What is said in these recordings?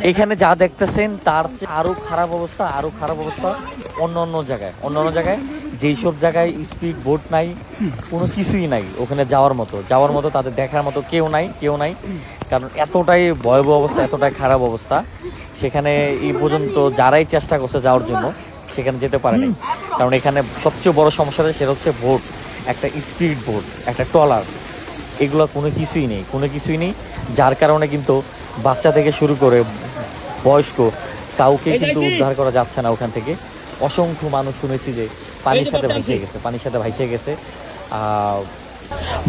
এখানে যা দেখতেছেন তার চেয়ে আরো খারাপ অবস্থা, আরো খারাপ অবস্থা অন্য জায়গায় যেই সব জায়গায় স্পিড বোট নাই, কোনো কিছুই নাই ওখানে যাওয়ার মতো তাদের দেখার মতো কেউ নাই, কারণ এতটাই ভয়াবহ অবস্থা, এতটাই খারাপ অবস্থা। সেখানে এই পর্যন্ত যারাই চেষ্টা করছে যাওয়ার জন্য সেখানে যেতে পারেনি, কারণ এখানে সবচেয়ে বড় সমস্যাটা সেটা হচ্ছে বোট, একটা স্পিড বোট, একটা ট্রলার, এগুলো কোনো কিছুই নেই, যার কারণে কিন্তু বাচ্চা থেকে শুরু করে বয়স্ক কাউকে কিন্তু উদ্ধার করা যাচ্ছে না ওখান থেকে। অসংখ্য মানুষ শুনেছি যে পানির সাথে ভাইসে গেছে।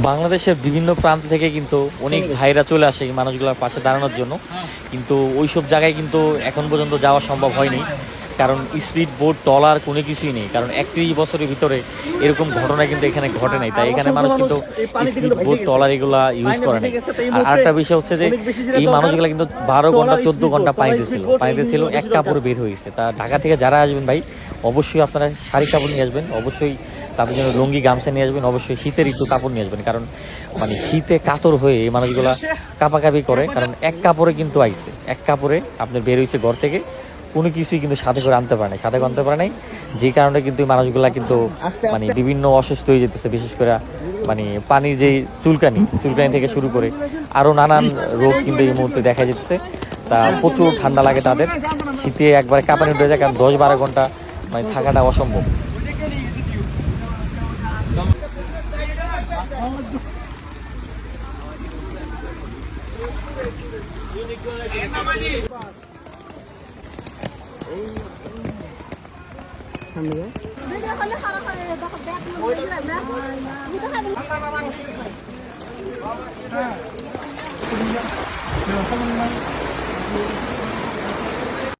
বাংলাদেশের বিভিন্ন প্রান্ত থেকে কিন্তু অনেক ভাইরা চলে আসে এই মানুষগুলোর পাশে দাঁড়ানোর জন্য, কিন্তু ওইসব জায়গায় কিন্তু এখন পর্যন্ত যাওয়া সম্ভব হয়নি, কারণ স্পিড বোট ট্রলার কোনো কিছুই নেই, কারণ 31 বছরের ভিতরে এরকম ঘটনা কিন্তু এখানে ঘটে নাই। তাই এখানে মানুষ কিন্তু স্পিড বোট ট্রলার এগুলা ইউজ করে নাই। আর আরেকটা বিষয় হচ্ছে যে এই মানুষগুলা কিন্তু 12 ঘন্টা 14 ঘন্টা পানিতে ছিল, এক কাপড় বের হয়েছে। তা ঢাকা থেকে যারা আসবেন ভাই, অবশ্যই আপনারা শাড়ি কাপড় নিয়ে আসবেন, অবশ্যই তাদের জন্য লুঙ্গি গামছা নিয়ে আসবেন, অবশ্যই শীতের একটু কাপড় নিয়ে আসবেন, কারণ মানে শীতে কাতর হয়ে এই মানুষগুলা কাঁপাকাঁপি করে, কারণ এক কাপড়ে কিন্তু আইছে, এক কাপড়ে আপনার বের হয়েছে ঘর থেকে, কোনো কিছুই কিন্তু সাথে করে আনতে পারে নাই, যে কারণে কিন্তু এই মানুষগুলা কিন্তু মানে বিভিন্ন অসুস্থ হয়ে যেতেছে, বিশেষ করে মানে পানির যে চুলকানি থেকে শুরু করে আরও নানান রোগ কিন্তু এই মুহূর্তে দেখা যেতেছে। তা প্রচুর ঠান্ডা লাগে তাদের, শীতে একবার কাঁপানি উঠে যায়, কারণ 10-12 ঘন্টা মানে থাকাটা অসম্ভব। সামনে